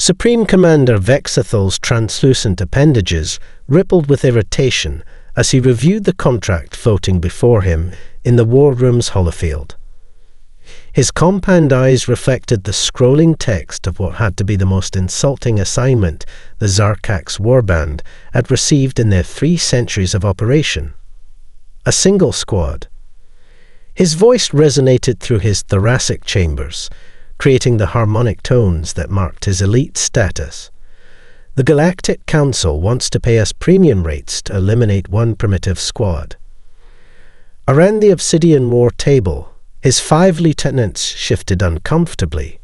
Supreme Commander Vexathal's translucent appendages rippled with irritation as he reviewed the contract floating before him in the war room's holofield. His compound eyes reflected the scrolling text of what had to be the most insulting assignment the Zarkak's warband had received in their 3 centuries of operation. A single squad. His voice resonated through his thoracic chambers, creating the harmonic tones that marked his elite status. The Galactic Council wants to pay us premium rates to eliminate 1 primitive squad. Around the Obsidian War table, his 5 lieutenants shifted uncomfortably.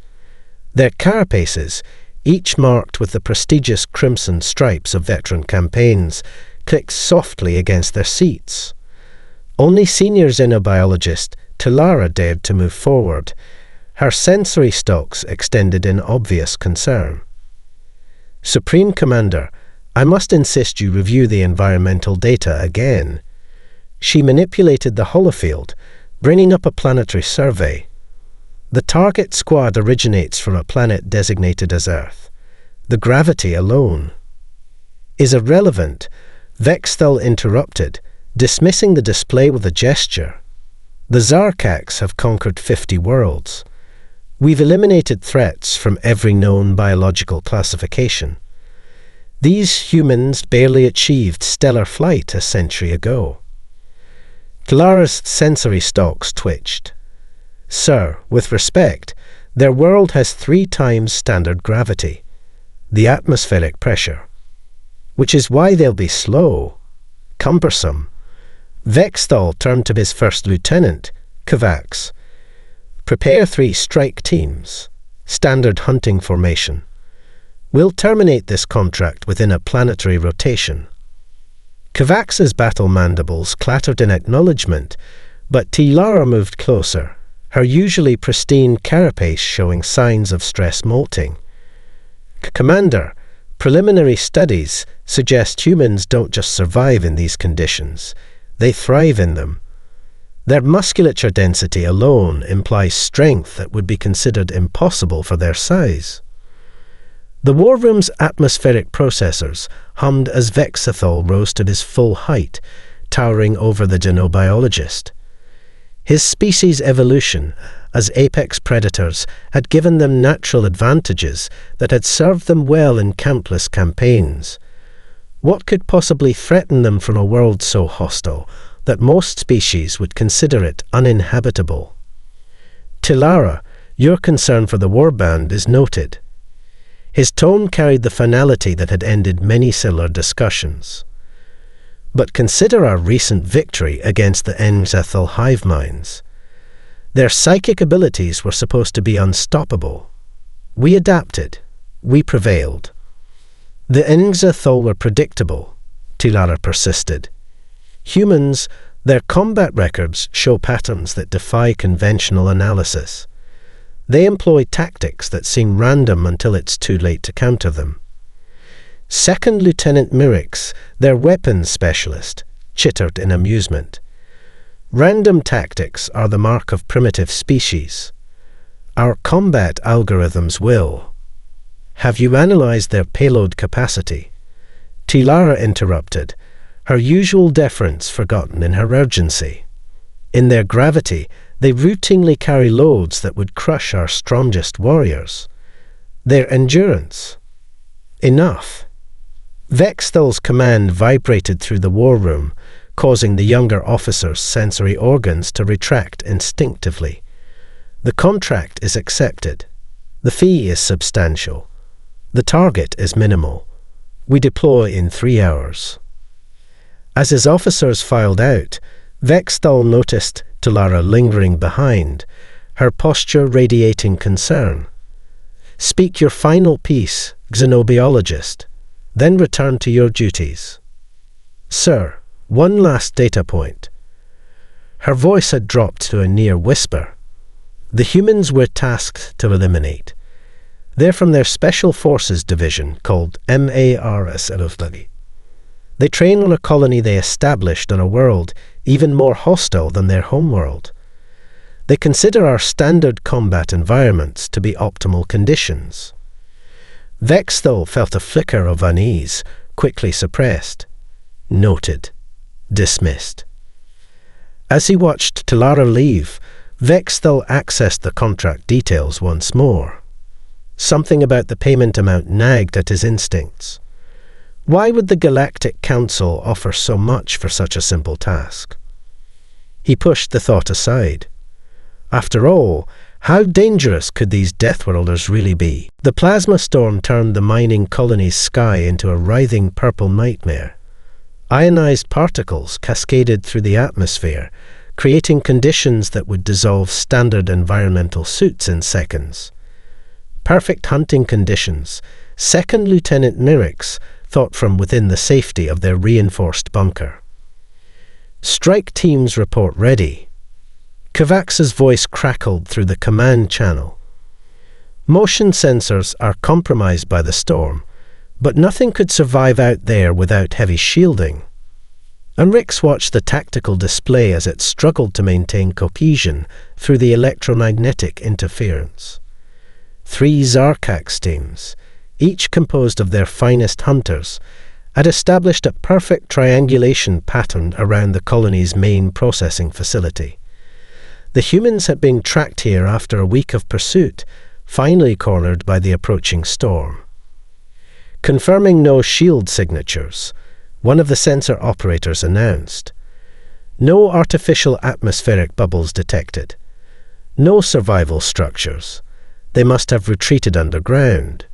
Their carapaces, each marked with the prestigious crimson stripes of veteran campaigns, clicked softly against their seats. Only senior xenobiologist Tilara dared to move forward. Her sensory stalks extended in obvious concern. Supreme Commander, I must insist you review the environmental data again. She manipulated the holofield, bringing up a planetary survey. The target squad originates from a planet designated as Earth. The gravity alone is irrelevant. Vexthal interrupted, dismissing the display with a gesture. The Zarkaks have conquered 50 worlds. We've eliminated threats from every known biological classification. These humans barely achieved stellar flight a century ago. Tilara's sensory stalks twitched. Sir, with respect, their world has 3 times standard gravity, the atmospheric pressure, which is why they'll be slow, cumbersome. Vexthal turned to his first lieutenant, Kovacs. Prepare 3 strike teams, standard hunting formation. We'll terminate this contract within a planetary rotation. Kovacs's battle mandibles clattered in acknowledgement, but Tilara moved closer, her usually pristine carapace showing signs of stress molting. Commander, preliminary studies suggest humans don't just survive in these conditions, they thrive in them. Their musculature density alone implies strength that would be considered impossible for their size. The war room's atmospheric processors hummed as Vexathal rose to his full height, towering over the genobiologist. His species' evolution as apex predators had given them natural advantages that had served them well in countless campaigns. What could possibly threaten them from a world so hostile that most species would consider it uninhabitable? Tilara, your concern for the warband is noted. His tone carried the finality that had ended many similar discussions. But consider our recent victory against the Engzathal hive minds. Their psychic abilities were supposed to be unstoppable. We adapted. We prevailed. The Engzathal were predictable, Tilara persisted. Humans, their combat records show patterns that defy conventional analysis. They employ tactics that seem random until it's too late to counter them. Second Lieutenant Mirix, their weapons specialist, chittered in amusement. Random tactics are the mark of primitive species. Our combat algorithms will. Have you analyzed their payload capacity? Tilara interrupted, her usual deference forgotten in her urgency. In their gravity, they routinely carry loads that would crush our strongest warriors. Their endurance. Enough. Vexthal's command vibrated through the war room, causing the younger officer's sensory organs to retract instinctively. The contract is accepted. The fee is substantial. The target is minimal. We deploy in 3 hours. As his officers filed out, Vexthal noticed Tilara lingering behind, her posture radiating concern. Speak your final piece, xenobiologist, then return to your duties. Sir, one last data point. Her voice had dropped to a near whisper. The humans we're tasked to eliminate. They're from their Special Forces division called MARS. They train on a colony they established on a world even more hostile than their homeworld. They consider our standard combat environments to be optimal conditions. Vex, though, felt a flicker of unease, quickly suppressed. Noted. Dismissed. As he watched Talara leave, Vex still accessed the contract details once more. Something about the payment amount nagged at his instincts. Why would the Galactic Council offer so much for such a simple task? He pushed the thought aside. After all, how dangerous could these Deathworlders really be? The plasma storm turned the mining colony's sky into a writhing purple nightmare. Ionized particles cascaded through the atmosphere, creating conditions that would dissolve standard environmental suits in seconds. Perfect hunting conditions, Second Lieutenant Merrix thought from within the safety of their reinforced bunker. Strike teams report ready. Kovacs's voice crackled through the command channel. Motion sensors are compromised by the storm, but nothing could survive out there without heavy shielding. Merrix watched the tactical display as it struggled to maintain cohesion through the electromagnetic interference. 3 Zarkax teams, each composed of their finest hunters, had established a perfect triangulation pattern around the colony's main processing facility. The humans had been tracked here after a week of pursuit, finally cornered by the approaching storm. Confirming no shield signatures, one of the sensor operators announced. No artificial atmospheric bubbles detected. No survival structures. They must have retreated underground.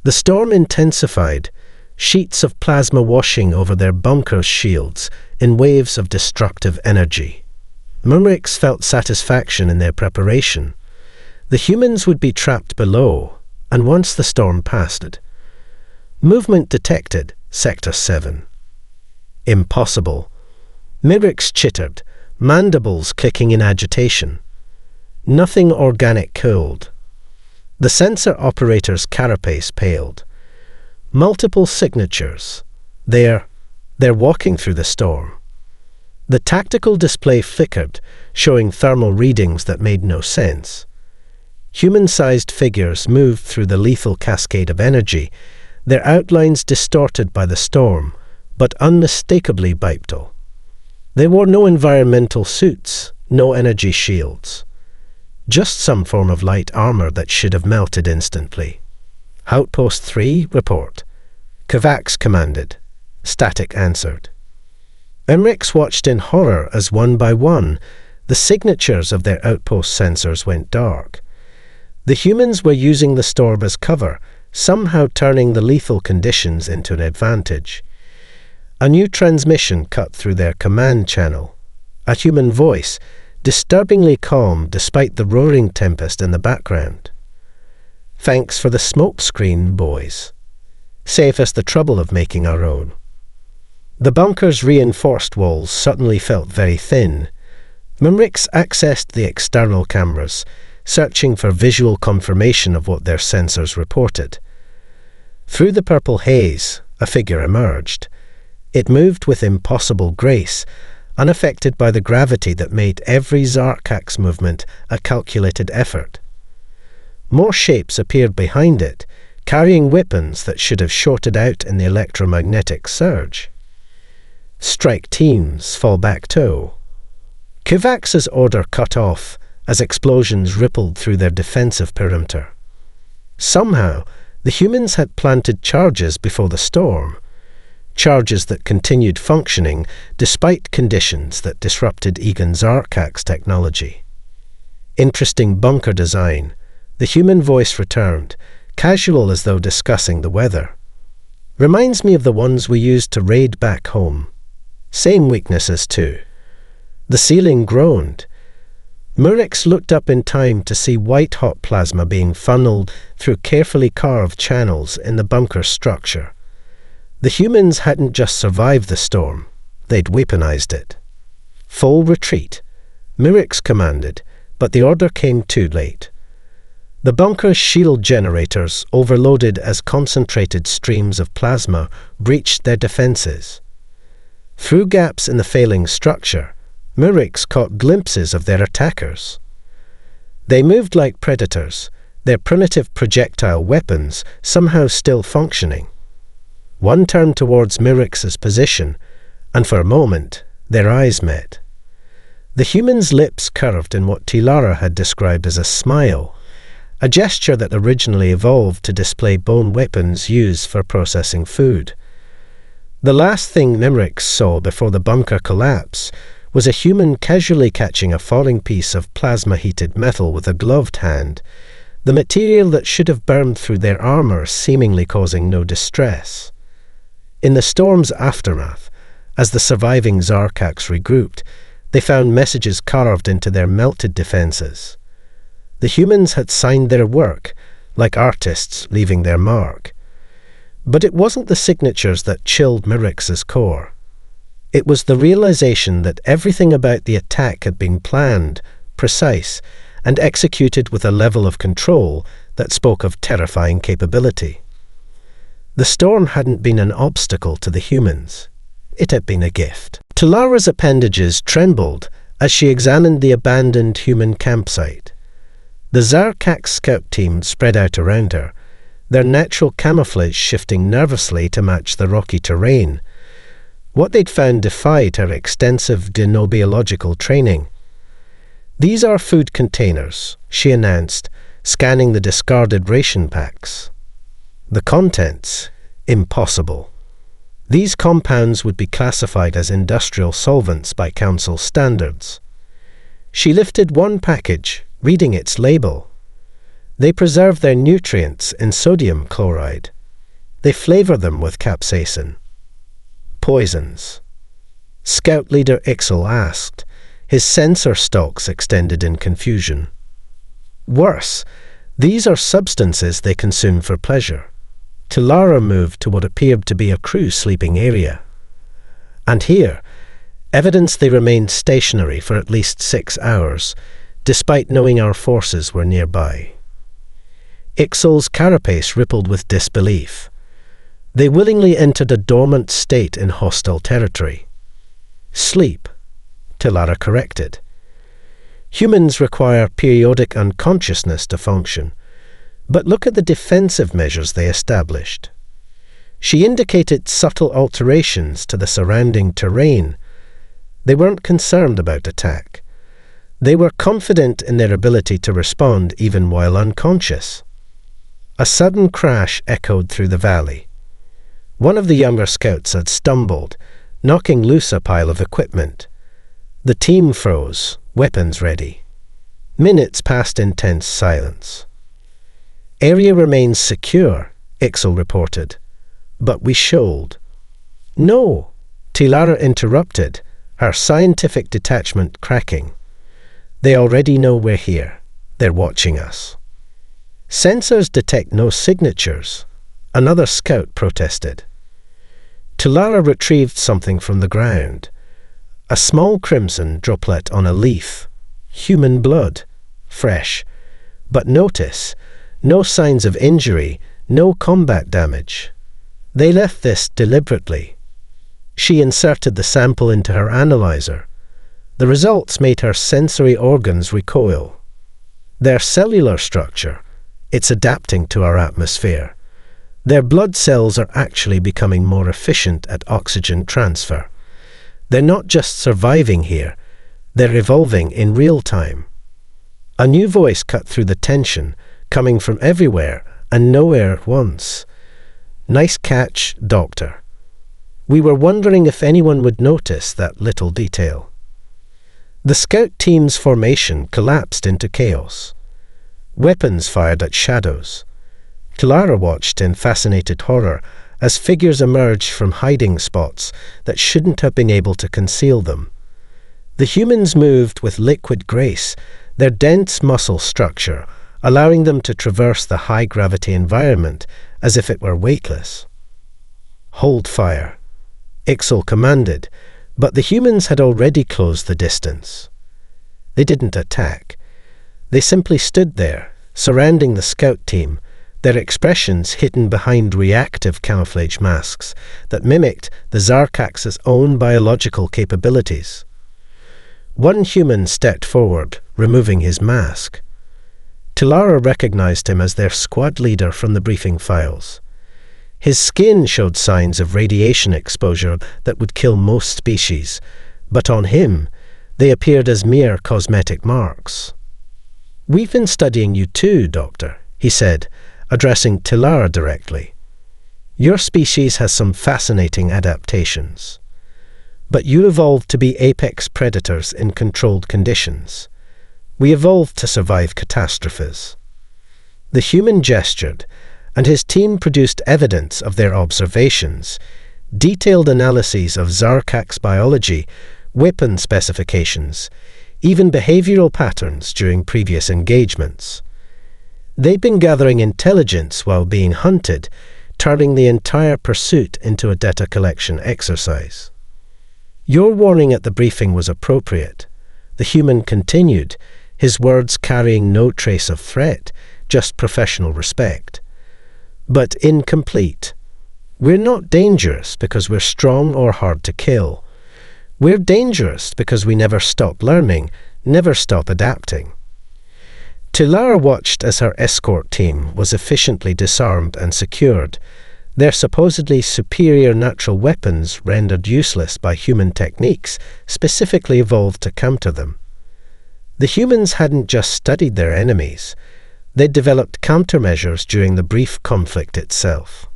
The storm intensified, sheets of plasma washing over their bunkers' shields in waves of destructive energy. Merrix felt satisfaction in their preparation. The humans would be trapped below, and once the storm passed. Movement detected, Sector 7. Impossible. Merrix chittered, mandibles clicking in agitation. Nothing organic cooled. The sensor operator's carapace paled. Multiple signatures. They're walking through the storm. The tactical display flickered, showing thermal readings that made no sense. Human-sized figures moved through the lethal cascade of energy, their outlines distorted by the storm, but unmistakably bipedal. They wore no environmental suits, no energy shields. Just some form of light armor that should have melted instantly. Outpost 3, report. Kovacs commanded. Static answered. Merrix watched in horror as one by one, the signatures of their outpost sensors went dark. The humans were using the storm as cover, somehow turning the lethal conditions into an advantage. A new transmission cut through their command channel. A human voice, disturbingly calm despite the roaring tempest in the background. Thanks for the smoke screen, boys. Save us the trouble of making our own. The bunker's reinforced walls suddenly felt very thin. Merrix accessed the external cameras, searching for visual confirmation of what their sensors reported. Through the purple haze, a figure emerged. It moved with impossible grace, unaffected by the gravity that made every Zarkax movement a calculated effort. More shapes appeared behind it, carrying weapons that should have shorted out in the electromagnetic surge. Strike teams, fall back toe. Kovacs's order cut off as explosions rippled through their defensive perimeter. Somehow, the humans had planted charges before the storm, charges that continued functioning despite conditions that disrupted Egan's Zarkax technology. Interesting bunker design. The human voice returned, casual as though discussing the weather. Reminds me of the ones we used to raid back home. Same weaknesses too. The ceiling groaned. Merrix looked up in time to see white-hot plasma being funneled through carefully carved channels in the bunker structure. The humans hadn't just survived the storm, they'd weaponized it. Full retreat, Merrix commanded, but the order came too late. The bunker's shield generators, overloaded as concentrated streams of plasma, breached their defenses. Through gaps in the failing structure, Merrix caught glimpses of their attackers. They moved like predators, their primitive projectile weapons somehow still functioning. One turned towards Myrix's position, and for a moment, their eyes met. The human's lips curved in what Tilara had described as a smile, a gesture that originally evolved to display bone weapons used for processing food. The last thing Nimrix saw before the bunker collapse was a human casually catching a falling piece of plasma-heated metal with a gloved hand, the material that should have burned through their armor seemingly causing no distress. In the storm's aftermath, as the surviving Zarkax regrouped, they found messages carved into their melted defenses. The humans had signed their work, like artists leaving their mark. But it wasn't the signatures that chilled Myrix's core. It was the realization that everything about the attack had been planned, precise, and executed with a level of control that spoke of terrifying capability. The storm hadn't been an obstacle to the humans. It had been a gift. Tilara's appendages trembled as she examined the abandoned human campsite. The Zarkax scout team spread out around her, their natural camouflage shifting nervously to match the rocky terrain. What they'd found defied her extensive denobiological training. "These are food containers," she announced, scanning the discarded ration packs. The contents, impossible. These compounds would be classified as industrial solvents by Council standards. She lifted one package, reading its label. They preserve their nutrients in sodium chloride. They flavor them with capsaicin. Poisons. Scout leader Ixel asked, his sensor stalks extended in confusion. Worse, these are substances they consume for pleasure. Tilara moved to what appeared to be a crew sleeping area. And here, evidence they remained stationary for at least 6 hours, despite knowing our forces were nearby. Ixel's carapace rippled with disbelief. They willingly entered a dormant state in hostile territory. Sleep, Tilara corrected. Humans require periodic unconsciousness to function, but look at the defensive measures they established. She indicated subtle alterations to the surrounding terrain. They weren't concerned about attack. They were confident in their ability to respond even while unconscious. A sudden crash echoed through the valley. One of the younger scouts had stumbled, knocking loose a pile of equipment. The team froze, weapons ready. Minutes passed in tense silence. "Area remains secure," Ixel reported. "But we shoaled." "No," Tilara interrupted, her scientific detachment cracking. "They already know we're here. They're watching us." "Sensors detect no signatures," another scout protested. Tilara retrieved something from the ground. A small crimson droplet on a leaf. Human blood. Fresh. But notice, no signs of injury, no combat damage. They left this deliberately. She inserted the sample into her analyzer. The results made her sensory organs recoil. Their cellular structure, it's adapting to our atmosphere. Their blood cells are actually becoming more efficient at oxygen transfer. They're not just surviving here, they're evolving in real time. A new voice cut through the tension, coming from everywhere and nowhere at once. "Nice catch, Doctor. We were wondering if anyone would notice that little detail." The scout team's formation collapsed into chaos. Weapons fired at shadows. Tilara watched in fascinated horror as figures emerged from hiding spots that shouldn't have been able to conceal them. The humans moved with liquid grace, their dense muscle structure allowing them to traverse the high-gravity environment as if it were weightless. "Hold fire," Ixel commanded, but the humans had already closed the distance. They didn't attack. They simply stood there, surrounding the scout team, their expressions hidden behind reactive camouflage masks that mimicked the Zarkax's own biological capabilities. One human stepped forward, removing his mask. Tilara recognized him as their squad leader from the briefing files. His skin showed signs of radiation exposure that would kill most species, but on him, they appeared as mere cosmetic marks. "We've been studying you too, Doctor," he said, addressing Tilara directly. "Your species has some fascinating adaptations. But you evolved to be apex predators in controlled conditions. We evolved to survive catastrophes." The human gestured, and his team produced evidence of their observations, detailed analyses of Zarkak's biology, weapon specifications, even behavioral patterns during previous engagements. They'd been gathering intelligence while being hunted, turning the entire pursuit into a data collection exercise. "Your warning at the briefing was appropriate," the human continued, his words carrying no trace of threat, just professional respect. "But incomplete. We're not dangerous because we're strong or hard to kill. We're dangerous because we never stop learning, never stop adapting." Tilara watched as her escort team was efficiently disarmed and secured, their supposedly superior natural weapons rendered useless by human techniques specifically evolved to counter them. The humans hadn't just studied their enemies, they'd developed countermeasures during the brief conflict itself.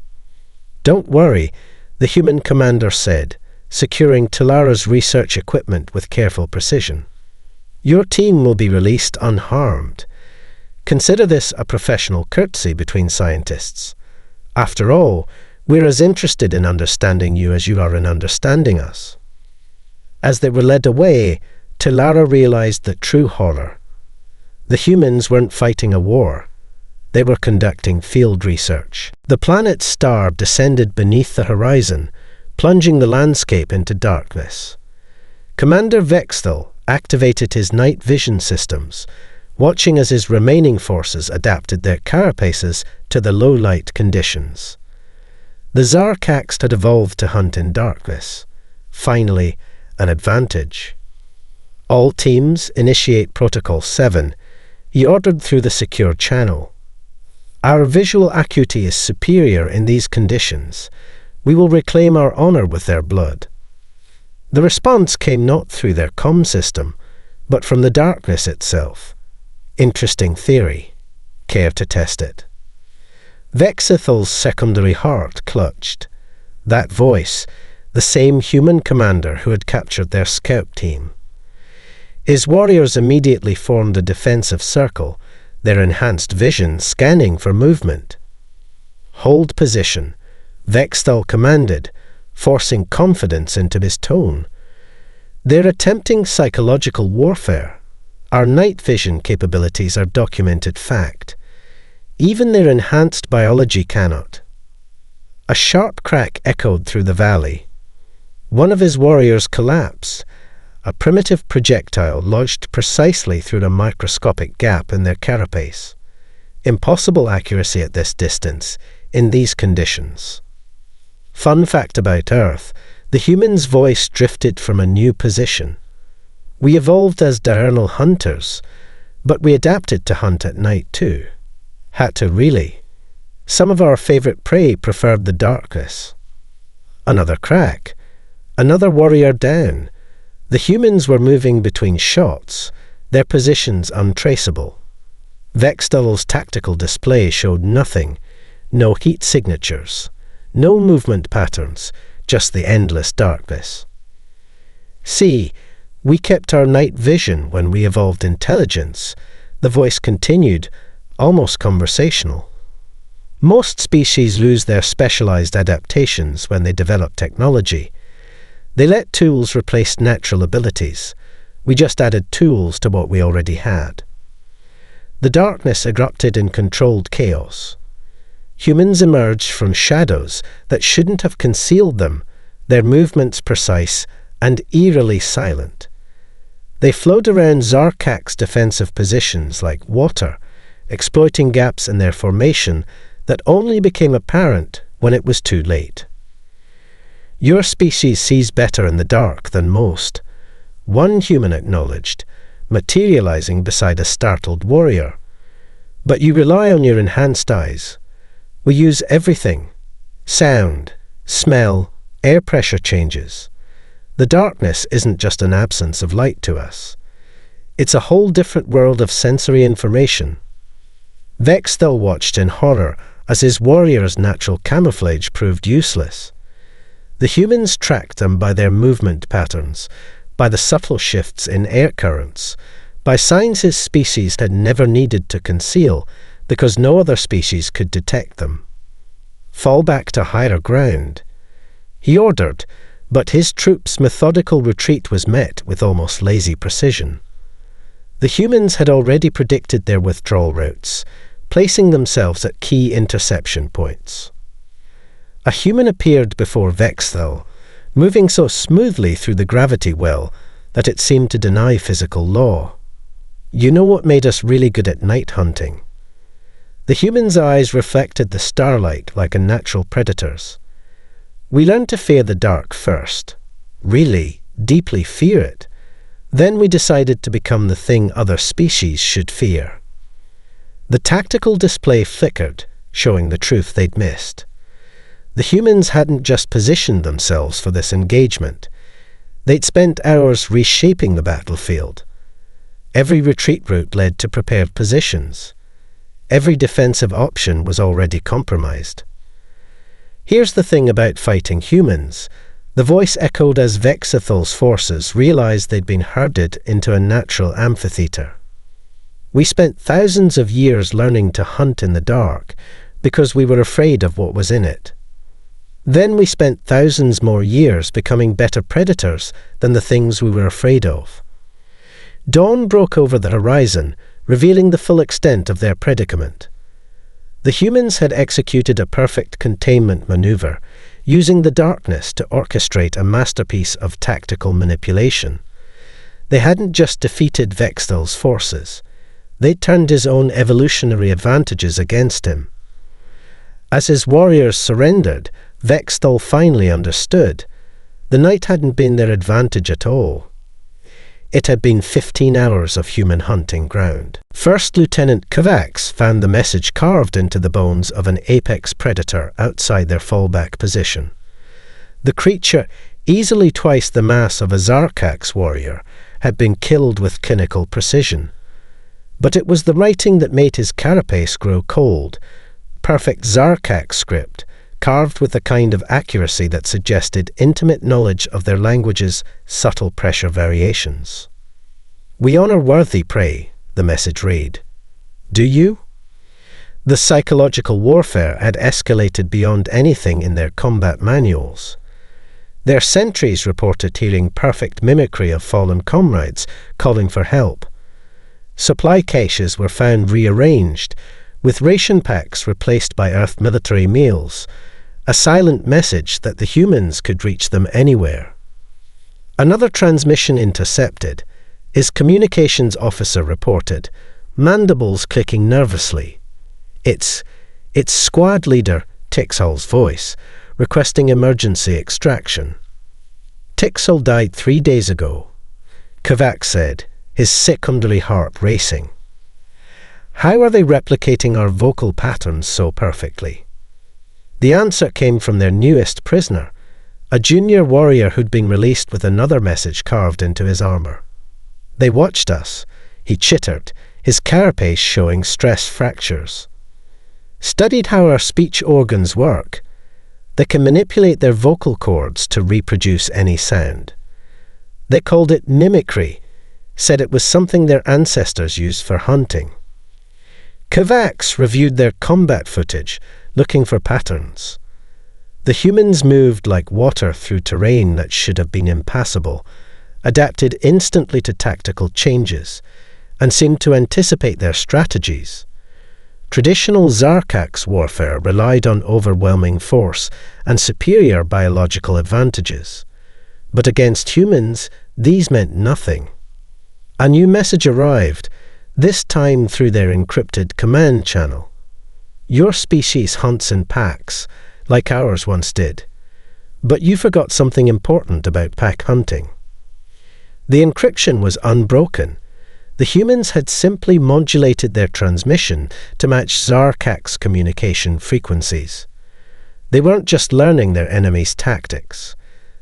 "Don't worry," the human commander said, securing Tilara's research equipment with careful precision. "Your team will be released unharmed. Consider this a professional courtesy between scientists. After all, we're as interested in understanding you as you are in understanding us." As they were led away, Tilara realized the true horror. The humans weren't fighting a war. They were conducting field research. The planet's star descended beneath the horizon, plunging the landscape into darkness. Commander Vexthal activated his night vision systems, watching as his remaining forces adapted their carapaces to the low-light conditions. The Zarkaks had evolved to hunt in darkness. Finally, an advantage. "All teams initiate Protocol 7, he ordered through the secure channel. "Our visual acuity is superior in these conditions. We will reclaim our honor with their blood." The response came not through their comm system, but from the darkness itself. Interesting theory. Care to test it? Vexithal's secondary heart clutched. That voice, the same human commander who had captured their scout team. His warriors immediately formed a defensive circle, their enhanced vision scanning for movement. "Hold position," Vexthal commanded, forcing confidence into his tone. "They're attempting psychological warfare. Our night vision capabilities are documented fact. Even their enhanced biology cannot." A sharp crack echoed through the valley. One of his warriors collapsed. A primitive projectile lodged precisely through a microscopic gap in their carapace. Impossible accuracy at this distance, in these conditions. Fun fact about Earth, the human's voice drifted from a new position. "We evolved as diurnal hunters, but we adapted to hunt at night too. Had to really. Some of our favorite prey preferred the darkness." Another crack. Another warrior down. The humans were moving between shots, their positions untraceable. Vexthal's tactical display showed nothing, no heat signatures, no movement patterns, just the endless darkness. "See, we kept our night vision when we evolved intelligence," the voice continued, almost conversational. "Most species lose their specialized adaptations when they develop technology. They let tools replace natural abilities. We just added tools to what we already had." The darkness erupted in controlled chaos. Humans emerged from shadows that shouldn't have concealed them, their movements precise and eerily silent. They flowed around Zarkak's defensive positions like water, exploiting gaps in their formation that only became apparent when it was too late. "Your species sees better in the dark than most," one human acknowledged, materializing beside a startled warrior. But you rely on your enhanced eyes. We use everything. Sound, smell, air pressure changes. The darkness isn't just an absence of light to us. It's a whole different world of sensory information. Vexthel watched in horror as his warrior's natural camouflage proved useless. The humans tracked them by their movement patterns, by the subtle shifts in air currents, by signs his species had never needed to conceal because no other species could detect them. Fall back to higher ground. He ordered, but his troops' methodical retreat was met with almost lazy precision. The humans had already predicted their withdrawal routes, placing themselves at key interception points. A human appeared before Vexthel, moving so smoothly through the gravity well that it seemed to deny physical law. You know what made us really good at night hunting? The human's eyes reflected the starlight like a natural predator's. We learned to fear the dark first. Really, deeply fear it. Then we decided to become the thing other species should fear. The tactical display flickered, showing the truth they'd missed. The humans hadn't just positioned themselves for this engagement. They'd spent hours reshaping the battlefield. Every retreat route led to prepared positions. Every defensive option was already compromised. Here's the thing about fighting humans. The voice echoed as Vexthel's forces realized they'd been herded into a natural amphitheater. We spent thousands of years learning to hunt in the dark because we were afraid of what was in it. Then we spent thousands more years becoming better predators than the things we were afraid of. Dawn broke over the horizon, revealing the full extent of their predicament. The humans had executed a perfect containment maneuver, using the darkness to orchestrate a masterpiece of tactical manipulation. They hadn't just defeated Vexthel's forces. They'd turned his own evolutionary advantages against him. As his warriors surrendered, Vexthel finally understood. The night hadn't been their advantage at all. It had been 15 hours of human hunting ground. First Lieutenant Kovacs found the message carved into the bones of an apex predator outside their fallback position. The creature, easily twice the mass of a Zarkax warrior, had been killed with clinical precision. But it was the writing that made his carapace grow cold. Perfect Zarkax script, carved with a kind of accuracy that suggested intimate knowledge of their language's subtle pressure variations. "We honor worthy prey," the message read. "Do you?" The psychological warfare had escalated beyond anything in their combat manuals. Their sentries reported hearing perfect mimicry of fallen comrades calling for help. Supply caches were found rearranged, with ration packs replaced by Earth military meals, a silent message that the humans could reach them anywhere. Another transmission intercepted. His communications officer reported, mandibles clicking nervously. It's squad leader Tixol's voice, requesting emergency extraction. Tixol died 3 days ago, Kovacs said, his secondary heart racing. How are they replicating our vocal patterns so perfectly? The answer came from their newest prisoner, a junior warrior who'd been released with another message carved into his armor. They watched us. He chittered, his carapace showing stress fractures. Studied how our speech organs work. They can manipulate their vocal cords to reproduce any sound. They called it mimicry, said it was something their ancestors used for hunting. Kovacs reviewed their combat footage, looking for patterns. The humans moved like water through terrain that should have been impassable, adapted instantly to tactical changes, and seemed to anticipate their strategies. Traditional Zarkax warfare relied on overwhelming force and superior biological advantages. But against humans, these meant nothing. A new message arrived, this time through their encrypted command channel. Your species hunts in packs, like ours once did. But you forgot something important about pack hunting. The encryption was unbroken. The humans had simply modulated their transmission to match Zarkak's communication frequencies. They weren't just learning their enemy's tactics.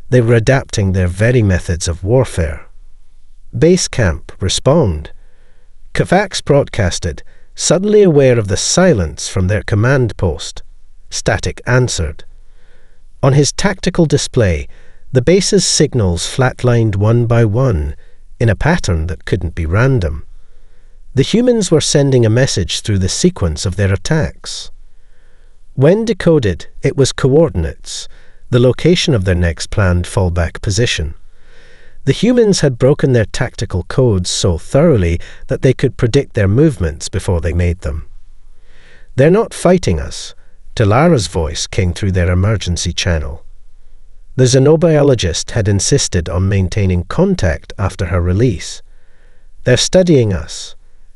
They were adapting their very methods of warfare. Base camp, respond. Kavax broadcasted, suddenly aware of the silence from their command post. Static answered. On his tactical display, the base's signals flatlined one by one, in a pattern that couldn't be random. The humans were sending a message through the sequence of their attacks. When decoded, it was coordinates, the location of their next planned fallback position. The humans had broken their tactical codes so thoroughly that they could predict their movements before they made them. "They're not fighting us," Talara's voice came through their emergency channel. The xenobiologist had insisted on maintaining contact after her release. "They're studying us.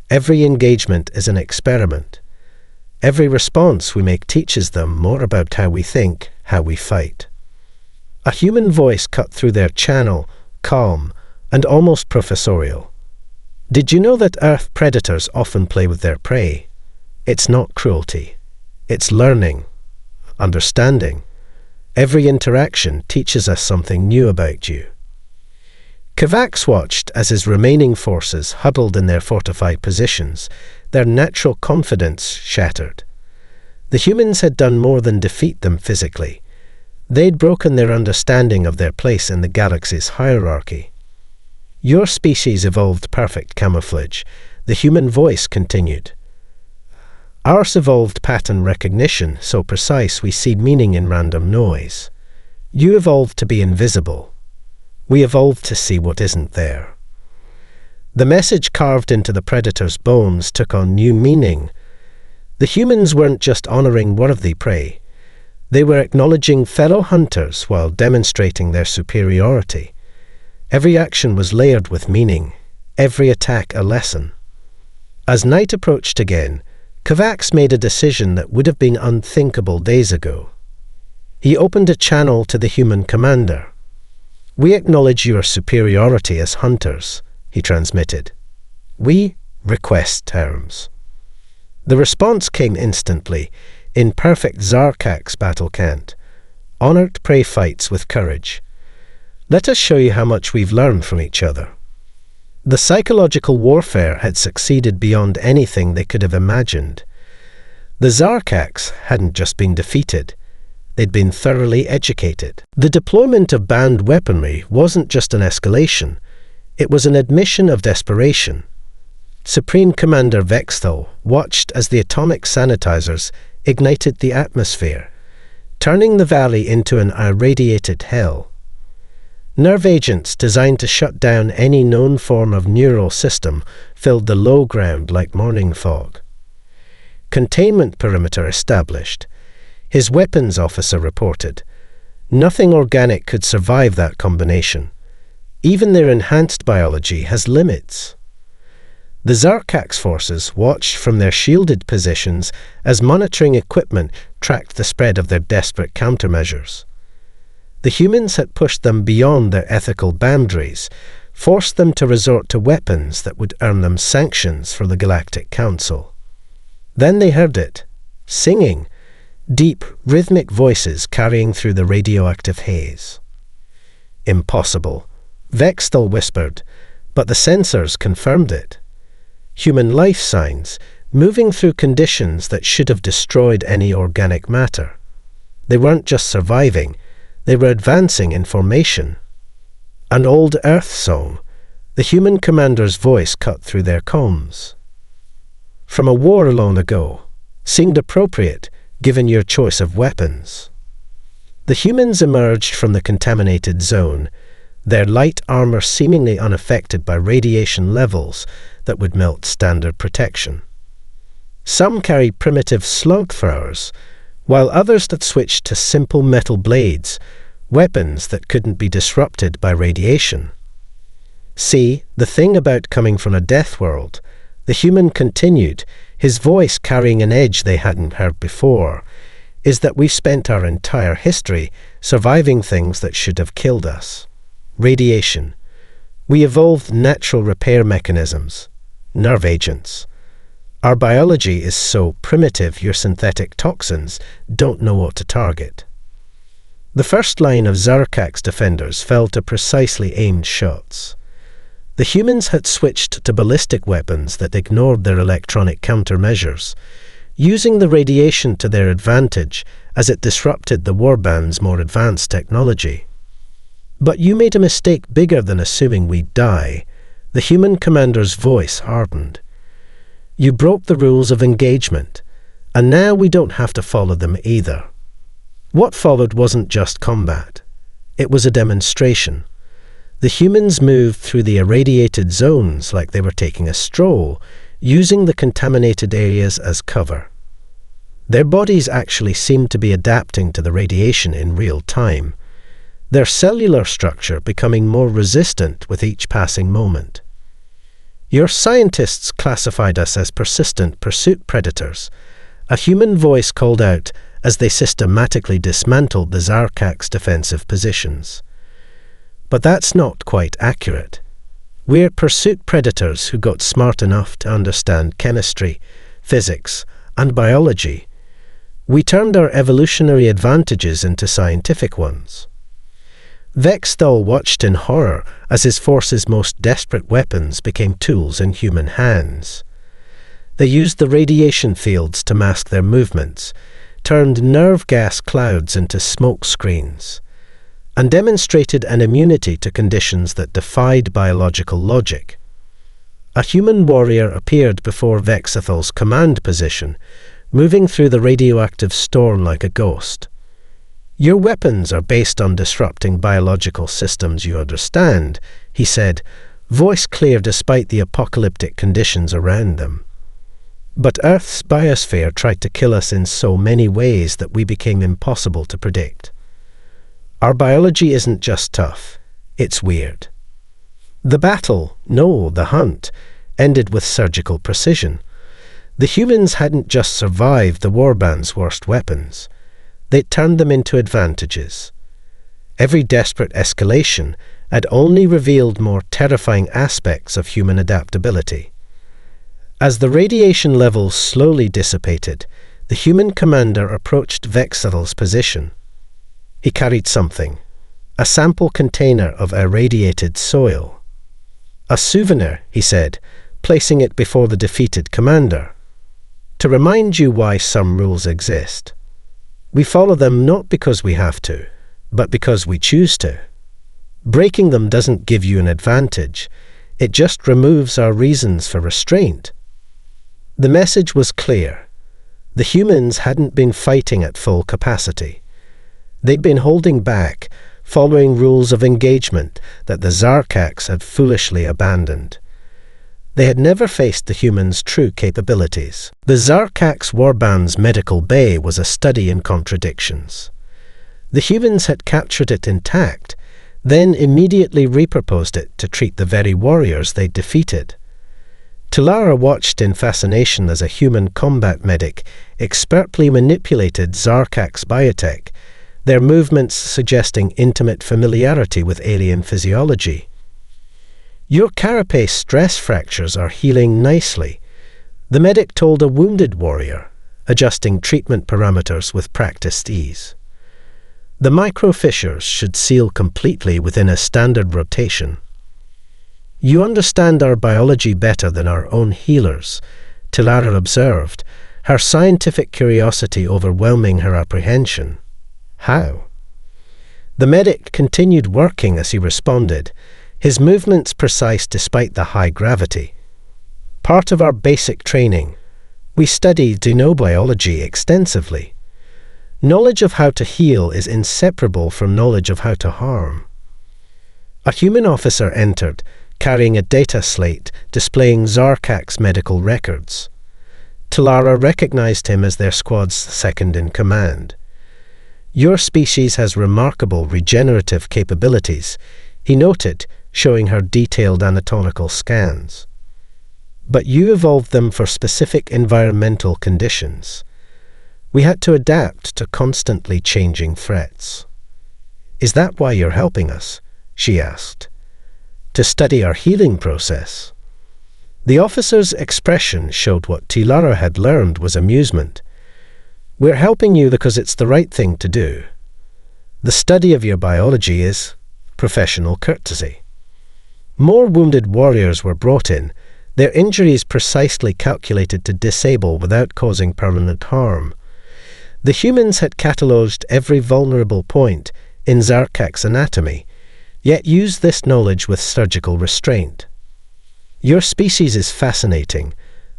Every engagement is an experiment. Every response we make teaches them more about how we think, how we fight." A human voice cut through their channel, calm and almost professorial. "Did you know that Earth predators often play with their prey? It's not cruelty. It's learning, understanding. Every interaction teaches us something new about you." Kavax watched as his remaining forces huddled in their fortified positions, their natural confidence shattered. The humans had done more than defeat them physically. They'd broken their understanding of their place in the galaxy's hierarchy. "Your species evolved perfect camouflage," the human voice continued. "Ours evolved pattern recognition so precise we see meaning in random noise. You evolved to be invisible. We evolved to see what isn't there." The message carved into the predator's bones took on new meaning. The humans weren't just honoring worthy prey. They were acknowledging fellow hunters while demonstrating their superiority. Every action was layered with meaning, every attack a lesson. As night approached again, Kavax made a decision that would have been unthinkable days ago. He opened a channel to the human commander. "We acknowledge your superiority as hunters," he transmitted. "We request terms." The response came instantly, in perfect Zarkak's battle cant. "Honored prey fights with courage. Let us show you how much we've learned from each other." The psychological warfare had succeeded beyond anything they could have imagined. The Zarkaks hadn't just been defeated. They'd been thoroughly educated. The deployment of banned weaponry wasn't just an escalation. It was an admission of desperation. Supreme Commander Vexthal watched as the atomic sanitizers ignited the atmosphere, turning the valley into an irradiated hell. Nerve agents designed to shut down any known form of neural system filled the low ground like morning fog. Containment perimeter established. His weapons officer reported. Nothing organic could survive that combination. Even their enhanced biology has limits. The Zarkak's forces watched from their shielded positions as monitoring equipment tracked the spread of their desperate countermeasures. The humans had pushed them beyond their ethical boundaries, forced them to resort to weapons that would earn them sanctions from the Galactic Council. Then they heard it, singing, deep, rhythmic voices carrying through the radioactive haze. "Impossible," Vexthal whispered, but the sensors confirmed it. Human life signs, moving through conditions that should have destroyed any organic matter. They weren't just surviving, they were advancing in formation. An old Earth song, the human commander's voice cut through their comms. "From a war long ago, seemed appropriate given your choice of weapons." The humans emerged from the contaminated zone, their light armor seemingly unaffected by radiation levels that would melt standard protection. Some carried primitive slug throwers, while others had switched to simple metal blades, weapons that couldn't be disrupted by radiation. "See, the thing about coming from a death world," the human continued, his voice carrying an edge they hadn't heard before, "is that we've spent our entire history surviving things that should have killed us. Radiation. We evolved natural repair mechanisms. nerve agents. Our biology is so primitive your synthetic toxins don't know what to target. The first line of Zarkak's defenders fell to precisely aimed shots. The humans had switched to ballistic weapons that ignored their electronic countermeasures, using the radiation to their advantage as it disrupted the warband's more advanced technology. But you made a mistake bigger than assuming we'd die. The human commander's voice hardened. You broke the rules of engagement, and now we don't have to follow them either. What followed wasn't just combat. It was a demonstration. The humans moved through the irradiated zones like they were taking a stroll, using the contaminated areas as cover. Their bodies actually seemed to be adapting to the radiation in real time, their cellular structure becoming more resistant with each passing moment. Your scientists classified us as persistent pursuit predators, a human voice called out as they systematically dismantled the Zarkak's defensive positions. But that's not quite accurate. We're pursuit predators who got smart enough to understand chemistry, physics, and biology. We turned our evolutionary advantages into scientific ones. Vexthal watched in horror as his force's most desperate weapons became tools in human hands. They used the radiation fields to mask their movements, turned nerve gas clouds into smoke screens, and demonstrated an immunity to conditions that defied biological logic. A human warrior appeared before Vexathal's command position, moving through the radioactive storm like a ghost. Your weapons are based on disrupting biological systems you understand, he said, voice clear despite the apocalyptic conditions around them. But Earth's biosphere tried to kill us in so many ways that we became impossible to predict. Our biology isn't just tough, it's weird. The battle, no, the hunt, ended with surgical precision. The humans hadn't just survived the warband's worst weapons. They'd turned them into advantages. Every desperate escalation had only revealed more terrifying aspects of human adaptability. As the radiation levels slowly dissipated, the human commander approached Vexathal's position. He carried something, a sample container of irradiated soil. A souvenir, he said, placing it before the defeated commander. To remind you why some rules exist. We follow them not because we have to, but because we choose to. Breaking them doesn't give you an advantage, it just removes our reasons for restraint. The message was clear. The humans hadn't been fighting at full capacity. They'd been holding back, following rules of engagement that the Zarkaks had foolishly abandoned. They had never faced the humans' true capabilities. The Zarkaks warband's medical bay was a study in contradictions. The humans had captured it intact, then immediately repurposed it to treat the very warriors they'd defeated. Tilara watched in fascination as a human combat medic expertly manipulated Zarkak's biotech, their movements suggesting intimate familiarity with alien physiology. Your carapace stress fractures are healing nicely, the medic told a wounded warrior, adjusting treatment parameters with practiced ease. The micro-fissures should seal completely within a standard rotation. You understand our biology better than our own healers, Tilara observed, her scientific curiosity overwhelming her apprehension. How? The medic continued working as he responded, his movements precise despite the high gravity. Part of our basic training, we study xenobiology extensively. Knowledge of how to heal is inseparable from knowledge of how to harm. A human officer entered, carrying a data slate displaying Zarkak's medical records. Tilara recognized him as their squad's second-in-command. Your species has remarkable regenerative capabilities, he noted, showing her detailed anatomical scans. But you evolved them for specific environmental conditions. We had to adapt to constantly changing threats. Is that why you're helping us? She asked. To study our healing process. The officer's expression showed what Tilara had learned was amusement. "We're helping you because it's the right thing to do. The study of your biology is professional courtesy." More wounded warriors were brought in, their injuries precisely calculated to disable without causing permanent harm. The humans had catalogued every vulnerable point in Zarkak's anatomy, yet used this knowledge with surgical restraint. "Your species is fascinating,"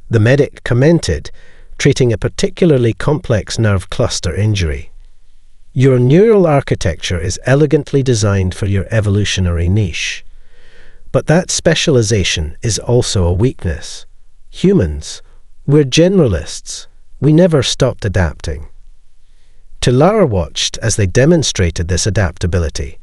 the medic commented, treating a particularly complex nerve cluster injury. "Your neural architecture is elegantly designed for your evolutionary niche. But that specialization is also a weakness. Humans, we're generalists. We never stopped adapting." Tilara watched as they demonstrated this adaptability.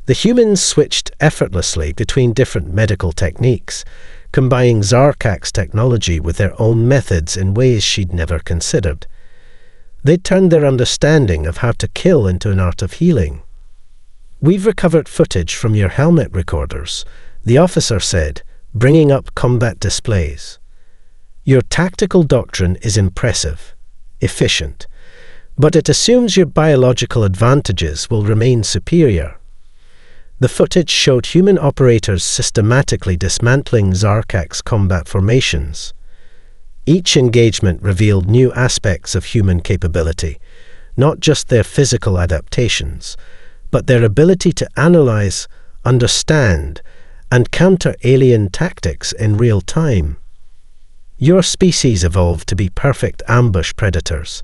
The humans switched effortlessly between different medical techniques, combining Zarkak's technology with their own methods in ways she'd never considered. They turned their understanding of how to kill into an art of healing. "We've recovered footage from your helmet recorders," the officer said, bringing up combat displays. "Your tactical doctrine is impressive, efficient, but it assumes your biological advantages will remain superior." The footage showed human operators systematically dismantling Zarkak's combat formations. Each engagement revealed new aspects of human capability, not just their physical adaptations, but their ability to analyze, understand, and counter alien tactics in real time. "Your species evolved to be perfect ambush predators,"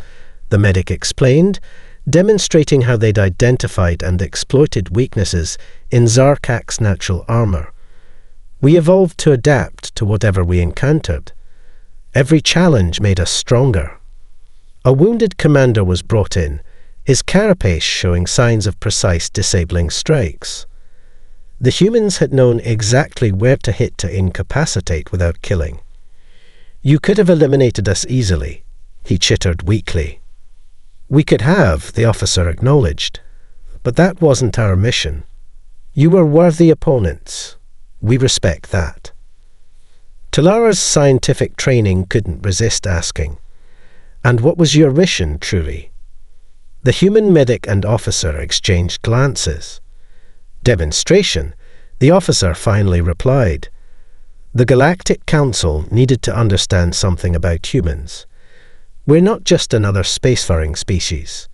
the medic explained, demonstrating how they'd identified and exploited weaknesses in Zarkak's natural armor. "We evolved to adapt to whatever we encountered. Every challenge made us stronger." A wounded commander was brought in, his carapace showing signs of precise disabling strikes. The humans had known exactly where to hit to incapacitate without killing. "You could have eliminated us easily," he chittered weakly. "We could have," the officer acknowledged, "but that wasn't our mission. You were worthy opponents. We respect that." Tilara's scientific training couldn't resist asking, "And what was your mission, truly?" The human medic and officer exchanged glances. "Demonstration," the officer finally replied. "The Galactic Council needed to understand something about humans. We're not just another spacefaring species.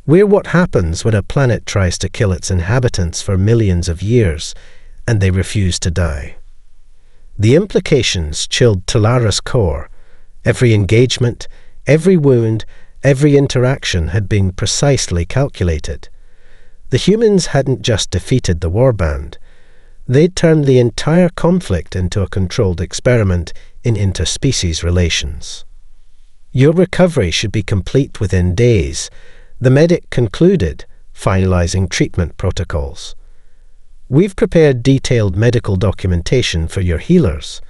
We're what happens when a planet tries to kill its inhabitants for millions of years, and they refuse to die." The implications chilled Tilara's core. Every engagement, every wound, every interaction had been precisely calculated. The humans hadn't just defeated the warband. They'd turned the entire conflict into a controlled experiment in interspecies relations. "Your recovery should be complete within days," the medic concluded, finalizing treatment protocols. "We've prepared detailed medical documentation for your healers.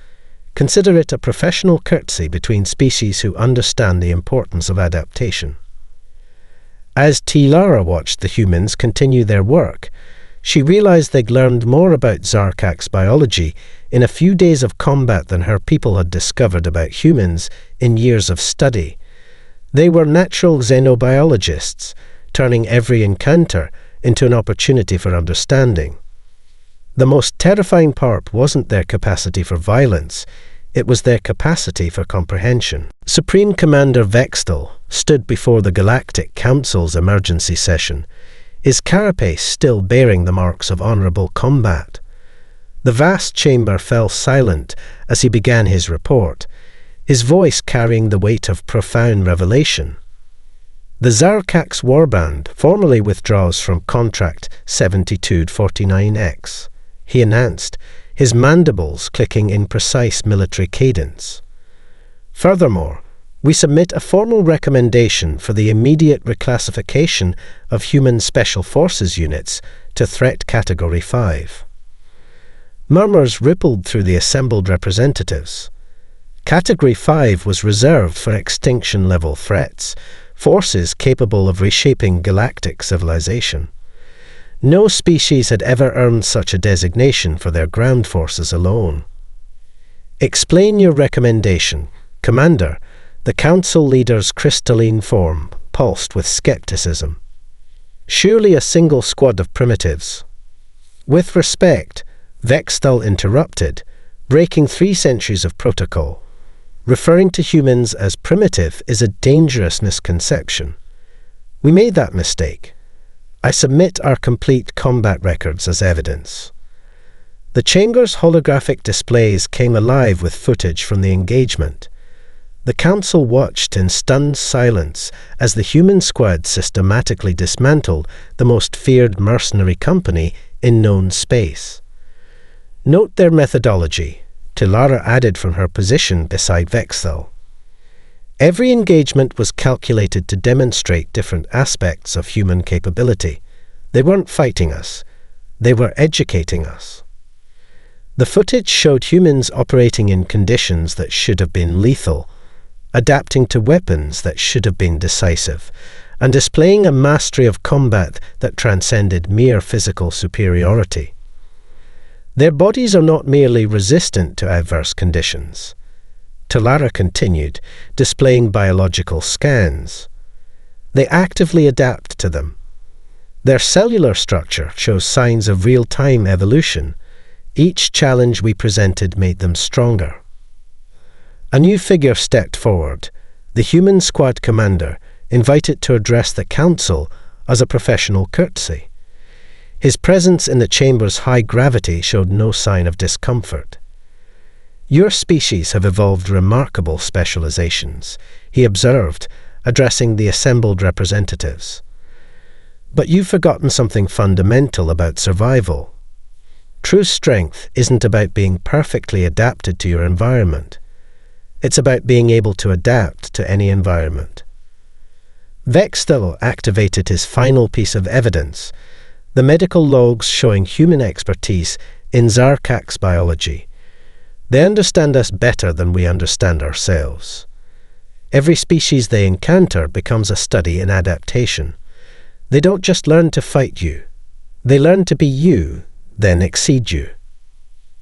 Consider it a professional courtesy between species who understand the importance of adaptation." As Tilara watched the humans continue their work, she realized they'd learned more about Zarkak's biology in a few days of combat than her people had discovered about humans in years of study. They were natural xenobiologists, turning every encounter into an opportunity for understanding. The most terrifying part wasn't their capacity for violence, it was their capacity for comprehension. Supreme Commander Vextel stood before the Galactic Council's emergency session, his carapace still bearing the marks of honorable combat. The vast chamber fell silent as he began his report, his voice carrying the weight of profound revelation. "The Zarkak's warband formally withdraws from Contract 7249X, he announced, his mandibles clicking in precise military cadence. "Furthermore, we submit a formal recommendation for the immediate reclassification of human Special Forces units to Threat Category 5. Murmurs rippled through the assembled representatives. Category 5 was reserved for extinction-level threats, forces capable of reshaping galactic civilization. No species had ever earned such a designation for their ground forces alone. Explain your recommendation, Commander. The council leader's crystalline form pulsed with skepticism. Surely a single squad of primitives. With respect, Vexthal interrupted, breaking 3 centuries of protocol. Referring to humans as primitive is a dangerous misconception. We made that mistake. I submit our complete combat records as evidence. The chamber's holographic displays came alive with footage from the engagement. The council watched in stunned silence as the human squad systematically dismantled the most feared mercenary company in known space. Note their methodology, Tilara added from her position beside Vexthal. Every engagement was calculated to demonstrate different aspects of human capability. They weren't fighting us. They were educating us. The footage showed humans operating in conditions that should have been lethal, adapting to weapons that should have been decisive, and displaying a mastery of combat that transcended mere physical superiority. Their bodies are not merely resistant to adverse conditions. Tilara continued, displaying biological scans. They actively adapt to them. Their cellular structure shows signs of real-time evolution. Each challenge we presented made them stronger. A new figure stepped forward, the human squad commander, invited to address the council as a professional courtesy. His presence in the chamber's high gravity showed no sign of discomfort. Your species have evolved remarkable specializations, he observed, addressing the assembled representatives. But you've forgotten something fundamental about survival. True strength isn't about being perfectly adapted to your environment. It's about being able to adapt to any environment. Vexthal activated his final piece of evidence, the medical logs showing human expertise in Zarkak's biology. They understand us better than we understand ourselves. Every species they encounter becomes a study in adaptation. They don't just learn to fight you. They learn to be you, then exceed you.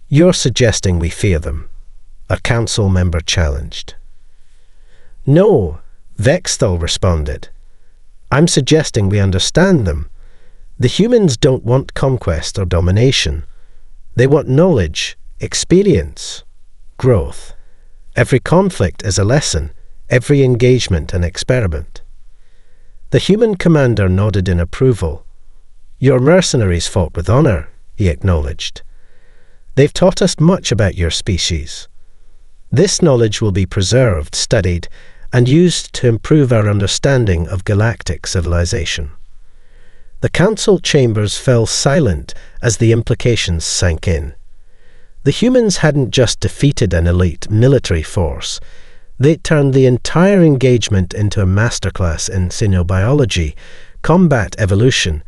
You're suggesting we fear them, a council member challenged. No, Vexthal responded. I'm suggesting we understand them. The humans don't want conquest or domination. They want knowledge, experience, growth. Every conflict is a lesson, every engagement an experiment. The human commander nodded in approval. Your mercenaries fought with honor, he acknowledged. They've taught us much about your species. This knowledge will be preserved, studied, and used to improve our understanding of galactic civilization. The council chambers fell silent as the implications sank in. The humans hadn't just defeated an elite military force. They'd turned the entire engagement into a masterclass in xenobiology, combat evolution,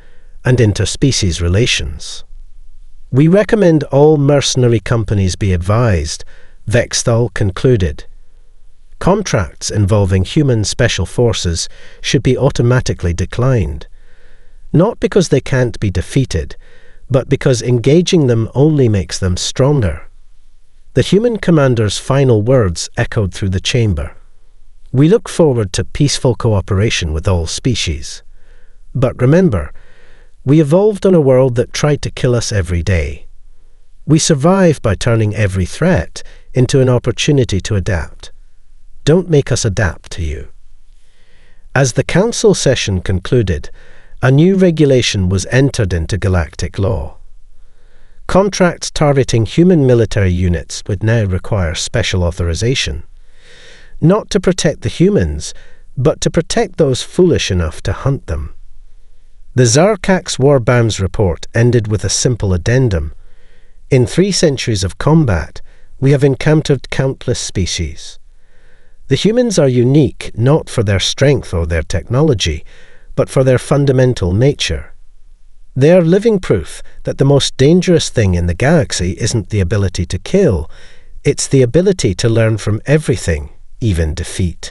and interspecies relations. We recommend all mercenary companies be advised, Vexthal concluded. Contracts involving human special forces should be automatically declined. Not because they can't be defeated, but because engaging them only makes them stronger. The human commander's final words echoed through the chamber. We look forward to peaceful cooperation with all species. But remember, we evolved on a world that tried to kill us every day. We survive by turning every threat into an opportunity to adapt. Don't make us adapt to you. As the council session concluded, a new regulation was entered into galactic law. Contracts targeting human military units would now require special authorization, not to protect the humans, but to protect those foolish enough to hunt them. The Zarkak's War Bounds report ended with a simple addendum. In 3 centuries of combat, we have encountered countless species. The humans are unique not for their strength or their technology, but for their fundamental nature. They are living proof that the most dangerous thing in the galaxy isn't the ability to kill, it's the ability to learn from everything, even defeat.